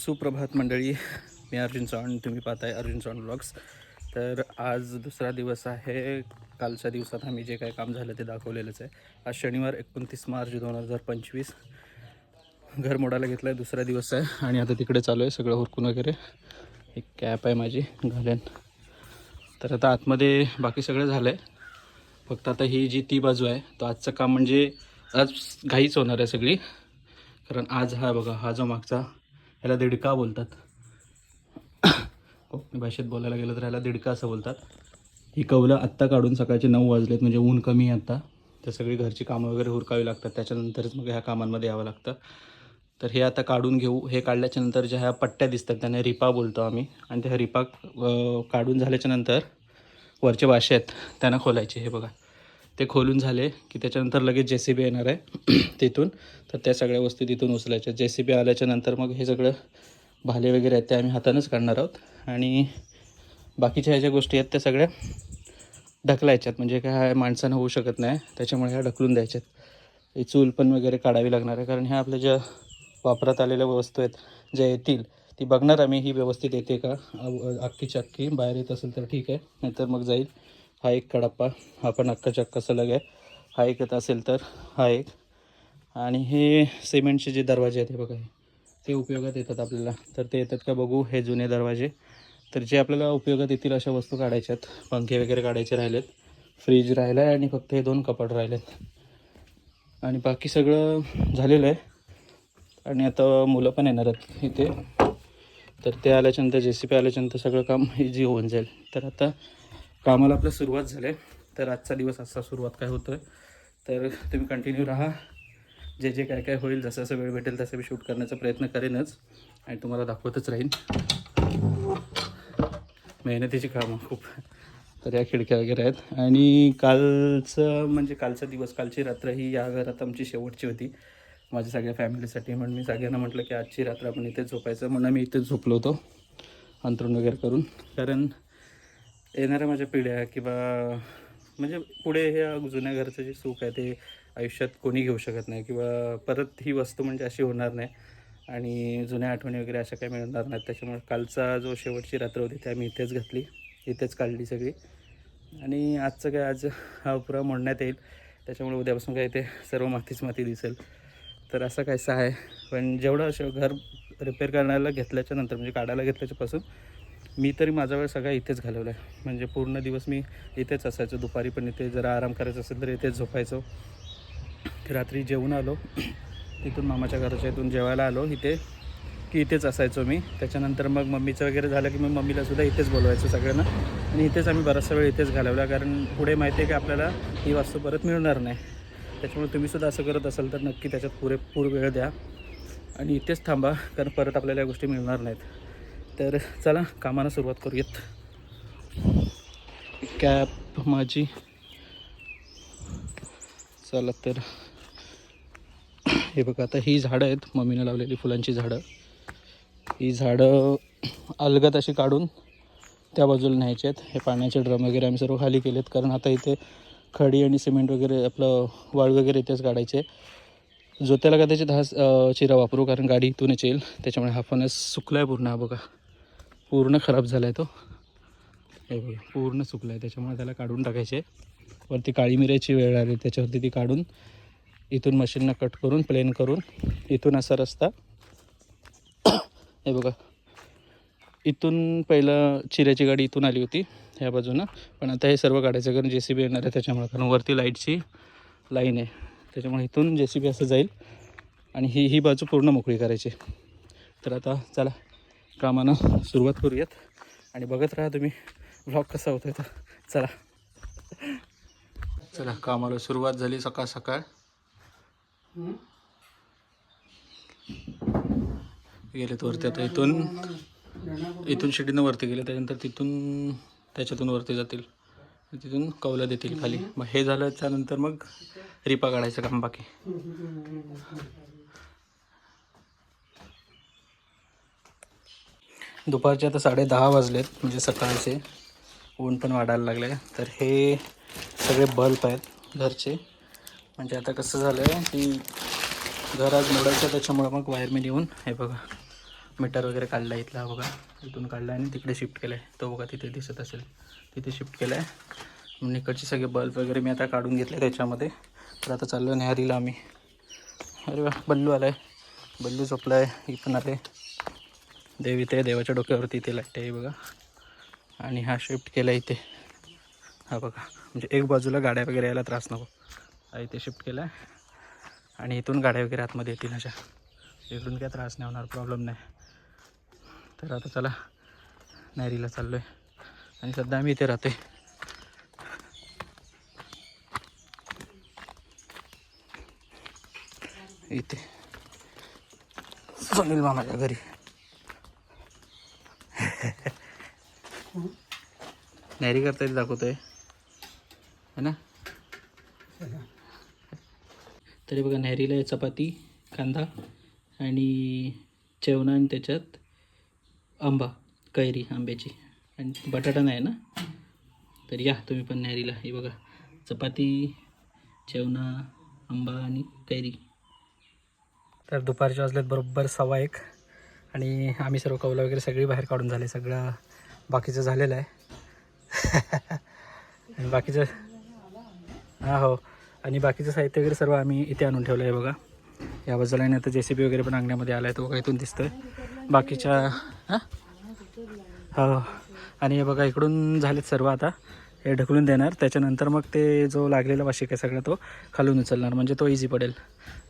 सुप्रभात मंडळी, मी अर्जुन चव्हाण, तुम्ही पाहताय अर्जुन चव्हाण व्लॉग्स. तर आज दुसरा दिवस आहे. कालच्या दिवसात आम्ही जे काही काम झालं ते दाखवलेलंच आहे. आज शनिवार 29 मार्च 2025. घर मोडायला घेतलं आहे, दुसरा दिवस आहे आणि आता तिकडे चालू आहे सगळं हुरकून वगैरे. एक कॅप आहे माझी घालेन. तर आता आतमध्ये बाकी सगळं झालं आहे. फक्त आता ही जी ती बाजू आहे तो आजचं काम म्हणजे आज घाईच होणार आहे सगळी. कारण आज हा बघा, हा जो मागचा, ह्याला दिडका बोलतात. कोकणी भाषेत बोलायला गेलं तर ह्याला दिडका असं बोलतात. ही कौलं आत्ता काढून सकाळचे 9 वाजलेत, म्हणजे ऊन कमी आहे आत्ता. तर सगळी घरची कामं वगैरे हुरकावी लागतात, त्याच्यानंतरच मग ह्या कामांमध्ये यावं लागतं. तर हे आता काढून घेऊ. हे काढल्याच्यानंतर ज्या ह्या पट्ट्या दिसतात त्यांना रिपा बोलतो आम्ही. आणि त्या रिपा काढून झाल्याच्यानंतर वरचे वाशे आहेत त्यांना खोलायचे. हे बघा, ते खोलून झाले की त्याच्यानंतर लगेच JCB येणार आहे तिथून. तर त्या सगळ्या वस्तू तिथून उचलायच्या. JCB आल्याच्यानंतर मग हे सगळं भाले वगैरे आहेत ते आम्ही हातानंच काढणार आहोत. आणि बाकीच्या ह्या ज्या गोष्टी आहेत त्या सगळ्या ढकलायच्यात, म्हणजे काय माणसानं होऊ शकत नाही, त्याच्यामुळे ह्या ढकलून द्यायच्यात. ही चूल पण वगैरे काढावी लागणार आहे, कारण ह्या आपल्या ज्या वापरात आलेल्या वस्तू आहेत ज्या येतील ती बघणार आम्ही, ही व्यवस्थित येते का. अख्खीची अख्खी बाहेर येत असेल तर ठीक आहे, नाहीतर मग जाईल. हा एक कडाप्पा, हा पण अख्खाच्या अख्खा सलग आहे. हा एक येत असेल तर हा एक. आणि हे सिमेंटचे जे दरवाजे आहेत हे बघा, ते उपयोगात येतात आपल्याला. तर ते येतात का बघू. हे जुने दरवाजे, तर जे आपल्याला उपयोगात येतील अशा वस्तू काढायच्यात. पंखे वगैरे काढायचे राहिलेत, फ्रीज राहिला आहे आणि फक्त हे 2 कपाट राहिलेत. आणि बाकी सगळं झालेलं आहे. आणि आता मुलं पण येणार आहेत इथे, तर ते आल्याच्यानंतर JCB आल्याच्यानंतर सगळं काम इझी होऊन जाईल. तर आता कामाला आपलं सुरुवात झाली आहे. तर आजचा दिवस असा सुरुवात काय होतं, तर तुम्ही कंटिन्यू राहा. जे जे काय काय होईल, जसं जसं वेळ भेटेल तसं मी शूट करण्याचा प्रयत्न करेनच आणि तुम्हाला दाखवतच राहीन. मेहनतीची कामं खूप. तर या खिडक्या वगैरे आहेत. आणि कालचं म्हणजे कालचा दिवस, कालची रात्र ही या घरात आमची शेवटची होती माझ्या सगळ्या फॅमिलीसाठी. म्हणून मी सगळ्यांना म्हटलं की आजची रात्र आपण इथेच झोपायचं. म्हणून मी इथेच झोपलो होतो अंथरूण वगैरे करून. कारण येणाऱ्या माझ्या पिढ्या किंवा म्हणजे पुढे हे जुन्या घरचं जे सुख आहे ते आयुष्यात कोणी घेऊ शकत नाही, किंवा परत ही वस्तू म्हणजे अशी होणार नाही आणि जुन्या आठवणी वगैरे अशा काही मिळणार नाहीत. त्याच्यामुळे कालचा जो शेवटची रात्र होती ते आम्ही इथेच घातली, इथेच काढली सगळी. आणि आजचं काय, आज हा पुरा मोडण्यात येईल, त्याच्यामुळे उद्यापासून काय ते सर्व मातीच माती दिसेल. तर असं कायचं आहे. पण जेवढं घर रिपेअर करायला घेतल्याच्यानंतर, म्हणजे काढायला घेतल्याच्यापासून मी तरी माझा वेळ सगळा इथेच घालवला आहे. म्हणजे पूर्ण दिवस मी इथेच असायचो. दुपारी पण इथे, जरा आराम करायचा असेल तर इथेच झोपायचो. रात्री जेवून आलो तिथून, मामाच्या घराच्या इथून जेवायला आलो इथे की इथेच असायचो मी. त्याच्यानंतर मग मम्मीचं वगैरे झालं की मग मम्मीलासुद्धा इथेच बोलवायचं सगळ्यांना, आणि इथेच आम्ही बराचसा वेळ इथेच घालवला. कारण पुढे माहिती आहे की आपल्याला ही वास्तू परत मिळणार नाही. त्याच्यामुळे तुम्हीसुद्धा असं करत असाल तर नक्की त्याच्यात पुरेपूर वेळ द्या आणि इथेच थांबा, कारण परत आपल्याला या गोष्टी मिळणार नाहीत. तर चला कामाला सुरुवात करूयात. कॅप माझी, चला. तर हे बघा, आता ही झाडं आहेत मम्मीने लावलेली फुलांची झाडं. ही झाडं अलगद अशी काढून त्या बाजूला न्यायचे आहेत. हे पाण्याचे ड्रम वगैरे आम्ही सर्व खाली केलेत, कारण आता इथे खडी आणि सिमेंट वगैरे, आपलं वाळू वगैरे इथेच काढायचे. जोत्याला कदाचित हा चिरा वापरू, कारण गाडी इथूनच येईल. त्याच्यामुळे हा फणस सुकला आहे पूर्ण. हा बघा, पूर्ण खराब झाला आहे तो. हे बघा, पूर्ण सुकला आहे. त्याच्यामुळे त्याला काढून टाकायचे. वरती काळी मिऱ्याची वेळ आली, त्याच्यावरती ती काढून इथून मशीननं कट करून प्लेन करून इथून असा रस्ता. हे बघा, इथून पहिलं चिऱ्याची गाडी इथून आली होती ह्या बाजूनं, पण आता हे सर्व काढायचं कारण JCB येणार आहे त्याच्यामुळे. कारण वरती लाईटची लाईन आहे, त्याच्यामुळे इथून JCB असं जाईल आणि ही बाजू पूर्ण मोकळी करायची. तर आता चला कामानं सुरुवात करूयात आणि बघत राहा तुम्ही व्लॉग कसा होतो तर. चला चला, कामाला सुरुवात झाली सकाळ सकाळ. गेलेत वरती. आता इथून शिडीनं वरती गेले, त्याच्यानंतर तिथून त्याच्यातून वरती जातील, तिथून कौला देतील खाली. मग हे झालं त्यानंतर मग रिपा काढायचं काम बाकी. दुपारचे आता 10:30 वाजलेत, म्हणजे सकाळचे. ऊन पण वाढायला लागले. तर हे सगळे बल्ब आहेत घरचे. म्हणजे आता कसं झालं आहे की घर आज मोडायचं, त्याच्यामुळं मग वायरमॅन येऊन हे बघा मीटर वगैरे काढला इथला बघा, इथून काढला आणि तिकडे शिफ्ट केला आहे. तो बघा तिथे दिसत असेल, तिथे शिफ्ट केला आहे. म्हणून इकडचे सगळे बल्ब वगैरे मी आता काढून घेतले त्याच्यामध्ये. तर आता चाललो न्याहारीला आम्ही. अरे वा, बल्लू आला आहे, बल्लू झोपला आहे. ही पण आले. देव इथे, देवाच्या डोक्यावरती इथे लाईट आहे बघा. आणि हा शिफ्ट केला इथे, हा बघा, म्हणजे एक बाजूला गाड्या वगैरे यायला त्रास नको. हा इथे शिफ्ट केला आहे आणि इथून गाड्या वगैरे आतमध्ये येतील अशा. इकडून काय त्रास नाही होणार, प्रॉब्लेम नाही. तर आता चला न्याहारीला चाललो आहे. आणि सध्या आम्ही इथे राहतो आहे, इथे सुनील मामाच्या घरी. न्याहारी करता येते दाखवतोय है ना. तरी बघा, न्याहारीला चपाती, कांदा आणि जेवण, आणि त्याच्यात आंबा, कैरी आंब्याची, आणि बटाटा नाही ना. तर या तुम्ही पण न्याहारीला. हे बघा, चपाती, जेवणा, आंबा आणि कैरी. तर दुपारचे वाजलेत बरोबर 1:15 आणि आम्ही सर्व कौलं वगैरे सगळी बाहेर काढून झाले. सगळं बाकीचं झालेलं आहे. आणि बाकीचं, हां हो, आणि बाकीचं साहित्य वगैरे सर्व आम्ही इथे आणून ठेवलं आहे बघा. या बाजूला नाही तर JCB वगैरे पण अंगण्यामध्ये आला आहे, तो बघा इथून दिसतोय. बाकीच्या हां हो, आणि हे बघा इकडून झालेत सर्व. आता हे ढकलून देणार, त्याच्यानंतर मग ते जो लागलेला वाशिक आहे सगळा तो खालून उचलणार, म्हणजे तो इझी पडेल.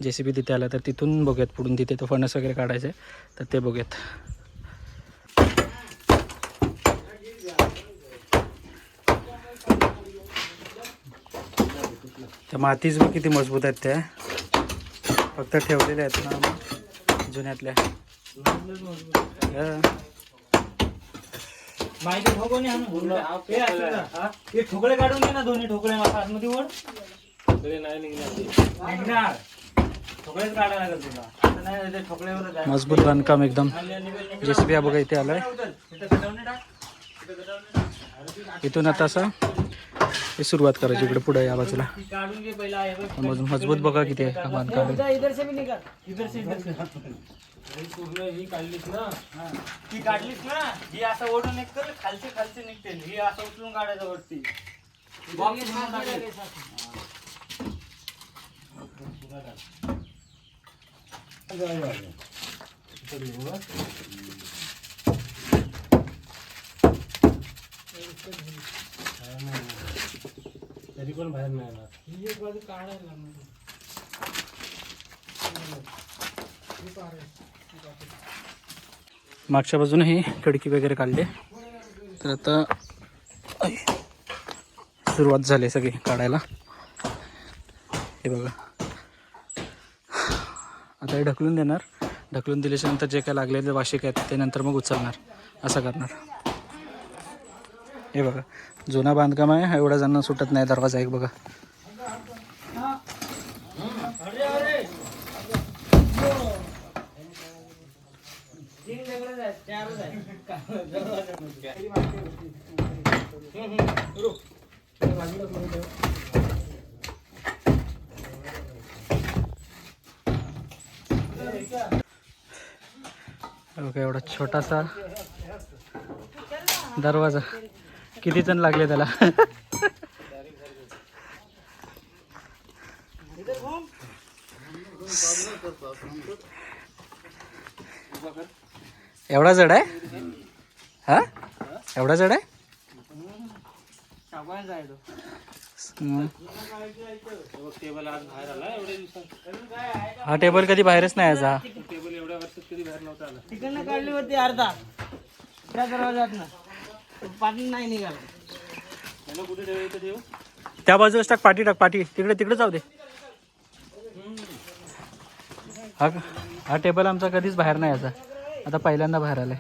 JCB तिथे आला तर तिथून बघूयात पुढून, तिथे तो फणस वगैरे काढायचं आहे तर ते बघूयात. त्या मातीच बघ किती मजबूत आहेत, त्या फक्त ठेवलेल्या आहेत ना जुन्यातल्या. ठोकळे काढून घे ना, दोन्ही ठोकळे आतमध्ये वर. ठोकळे नाही निघणार, ठोकळेच काढायला लागेल तुला. ठोकळेवर मजबूत बांधकाम एकदम. JCB बघा इथे आलाय. इथून आता असं हे सुरुवात करायची इकडे पुढे या बाजूला. मजबूत बघा किती आहे बांधकाम. पूर्ण ही काढलीस ना, ती काढलीस ना, ही असं ओढून निघतं, खालचे खालचे निघते. ही असं उचलून काढायचं वरती. तरी पण बाहेर नाही येणार. ही एक बाजू काढायला लागणार. मागच्या बाजूने ही खिडकी वगैरे काढली. तर आता सुरुवात झाली सगळी काढायला. हे बघा, आता हे ढकलून देणार. ढकलून दिल्याच्यानंतर जे काय लागलेले वाशिक आहेत ते नंतर मग उचलणार, असं करणार. हे बघा, जुना बांधकाम आहे, एवढा जण सुटत नाही दरवाजा. एक बघा, ओके, एवढा छोटासा दरवाजा, किती जण लागले त्याला. एवढा जड आहे हा, एवढा जड आहे. हा टेबल कधी बाहेरच नाही यायचा. टेबल एवढ्या वर्षात कधी बाहेर नव्हता आला. तिकडनं काढली होती अर्धा त्या दरवाजात ना, पाणी नाही निघालं. त्याला कुठे ठेवायचं ठेव. त्या बाजूला टाक, पाठी टाक, पाठी तिकडे तिकडे जाऊ दे. हा टेबल आमचा कधीच बाहेर नाही यायचा, आता पहिल्यांदा बाहेर आलाय.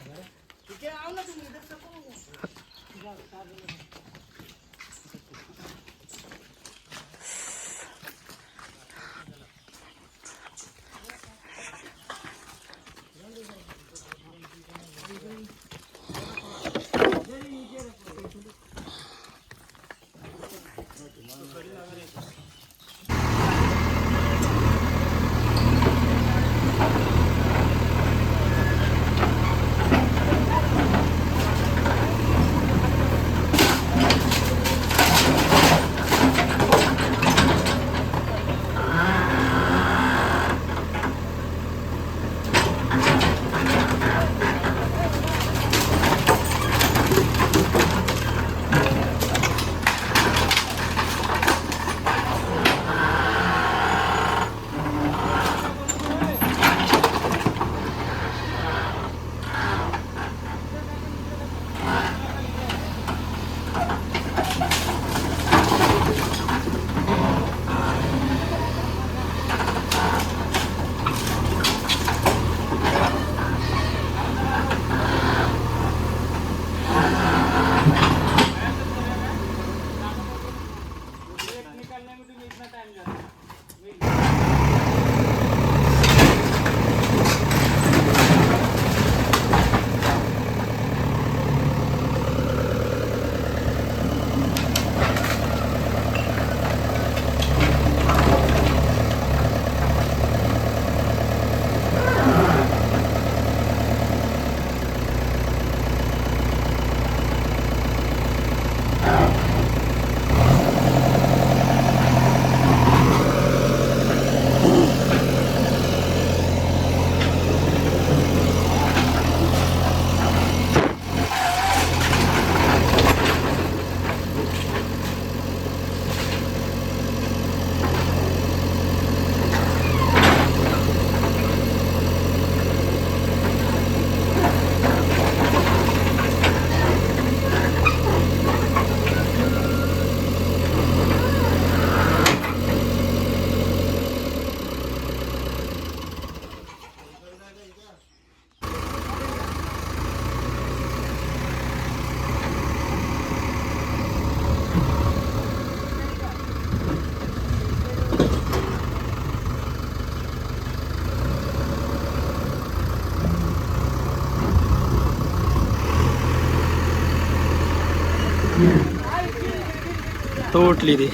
तो उठली ती.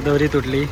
दोरी तुटली.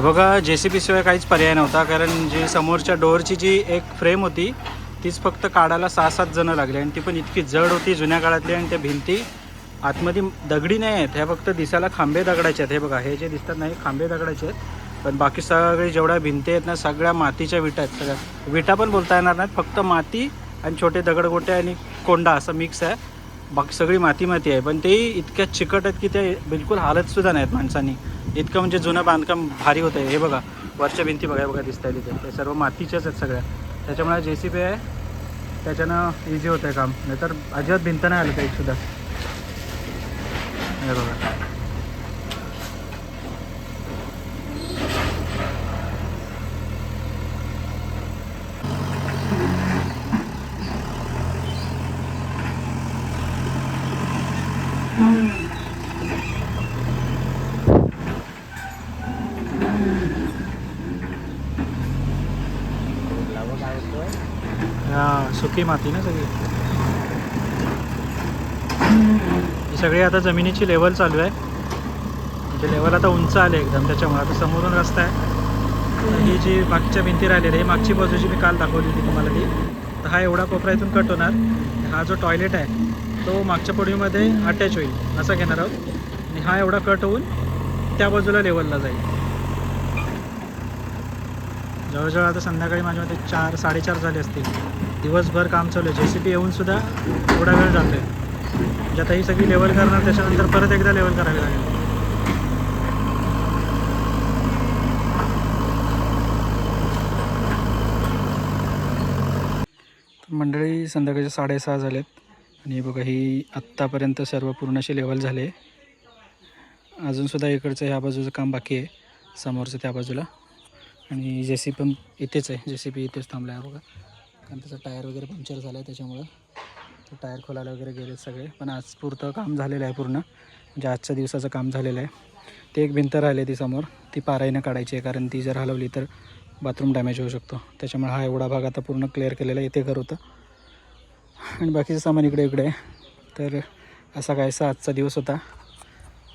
बघा JCB शिवाय काहीच पर्याय नव्हता, कारण जी समोरच्या डोअरची जी एक फ्रेम होती तीच फक्त काढायला 6-7 जणं लागले आणि ती पण इतकी जड होती जुन्या काळातली. आणि त्या भिंती आतमध्ये दगडी नाही आहेत, ह्या फक्त दिसायला खांबे दगडाचे आहेत. हे बघा, हे जे दिसतात नाही खांबे दगडाचे आहेत, पण बाकी सगळे जेवढ्या भिंती आहेत ना सगळ्या मातीच्या विटा आहेत. सगळ्या विटा पण बोलता येणार नाहीत, फक्त माती आणि छोटे दगडगोटे आणि कोंडा असं मिक्स आहे. बाकी सगळी माती आहे, पण ते इतक्या चिकट आहेत की ते बिलकुल हालतसुद्धा नाहीत माणसांनी. इतकं म्हणजे जुनं बांधकाम भारी होतं. हे बघा वरच्या भिंती बघा दिसत आहे तिथे, ते सर्व मातीच्याच आहेत सगळ्या. त्याच्यामुळे JCB आहे, त्याच्यानं इझी होतं आहे काम, नाहीतर अजिबात भिंत नाही आलं काही सुद्धा. हे बघा सुकी माती ना सगळी. ही सगळी आता जमिनीची लेवल चालू आहे, म्हणजे लेवल आता उंच आले एकदम. त्याच्यामुळे आता समोरून रस्ता आहे. तर ही जी मागच्या भिंती राहिलेली आहे, मागची बाजूची मी काल दाखवली होती तुम्हाला ती. तर हा एवढा कोपरा इथून कट होणार. हा जो टॉयलेट आहे तो मागच्या पडवीमध्ये अटॅच होईल असं घेणार आहोत, आणि हा एवढा कट होऊन त्या बाजूला लेवलला जाईल. जवळजवळ आता संध्याकाळी माझ्यामध्ये 4-4:30 झाले असतील. दिवसभर काम चालू आहे. JCB येऊनसुद्धा थोडा वेळ जातो आहे. म्हणजे आता ही सगळी लेवल करणार, त्याच्यानंतर परत एकदा लेवल करावी लागेल. मंडळी संध्याकाळचे 6:30 झालेत आणि बघा ही आत्तापर्यंत सर्व पूर्ण अशी लेवल झाले. अजूनसुद्धा इकडचं ह्या बाजूचं काम बाकी आहे, समोरचं त्या बाजूला. आणि JCB पण इथेच आहे, JCB इथेच थांबला आहे बघा, कारण त्याचा टायर वगैरे पंक्चर झाला आहे. त्याच्यामुळं तो टायर खोलायला वगैरे गेले सगळे. पण आज पुरतं काम झालेलं आहे पूर्ण, म्हणजे आजच्या दिवसाचं काम झालेलं आहे. ते एक भिंत राहिली ती समोर, ती पाराईनं काढायची आहे, कारण ती जर हलवली तर बाथरूम डॅमेज होऊ शकतो. त्याच्यामुळे हा एवढा भाग आता पूर्ण क्लिअर केलेला इथे घर होतं, आणि बाकीचं सामान इकडे आहे. तर असा कायसा आजचा दिवस होता.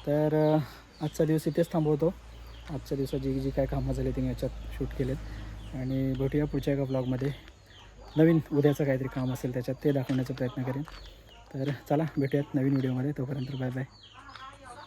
तर आजचा दिवस इथेच थांबवतो. आजच्या दिवसात जी काय कामं झाली ती मी याच्यात शूट केलेत, आणि भेटूया पुढच्या एका ब्लॉगमध्ये. नवीन उद्याचं काहीतरी काम असेल त्याच्यात ते दाखवण्याचा प्रयत्न करेन. तर चला भेटूयात नवीन व्हिडिओमध्ये. तोपर्यंत बाय बाय.